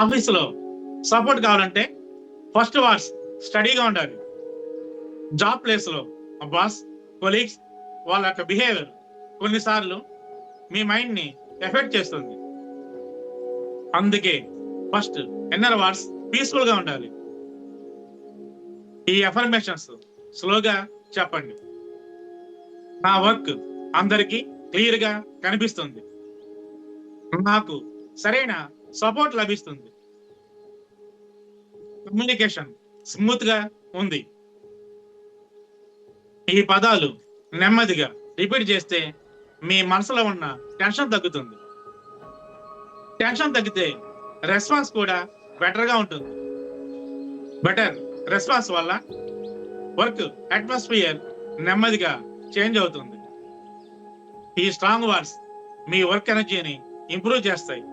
ఆఫీసులో సపోర్ట్ కావాలంటే first words స్టడీగా ఉండాలి. జాబ్ ప్లేస్ లో బాస్, కొలీగ్స్ వాళ్ళ యొక్క బిహేవియర్ కొన్నిసార్లు మీ మైండ్ ని ఎఫెక్ట్ చేస్తుంది. అందుకే ఫస్ట్ ఇన్నర్ వర్డ్స్ పీస్ఫుల్ గా ఉండాలి. ఈ అఫర్మేషన్స్ స్లోగా చెప్పండి. నా వర్క్ అందరికీ క్లియర్ గా కనిపిస్తుంది. నాకు సరైన సపోర్ట్ లభిస్తుంది. కమ్యూనికేషన్ స్మూత్ గా ఉంది. ఈ పదాలు నెమ్మదిగా రిపీట్ చేస్తే మీ మనసులో ఉన్న టెన్షన్ తగ్గుతుంది. టెన్షన్ తగ్గితే రెస్పాన్స్ కూడా బెటర్ గా ఉంటుంది. బెటర్ రెస్పాన్స్ వల్ల వర్క్ అట్మాస్ఫియర్ నెమ్మదిగా చేంజ్ అవుతుంది. ఈ స్ట్రాంగ్ వర్డ్స్ మీ వర్క్ ఎనర్జీని ఇంప్రూవ్ చేస్తాయి.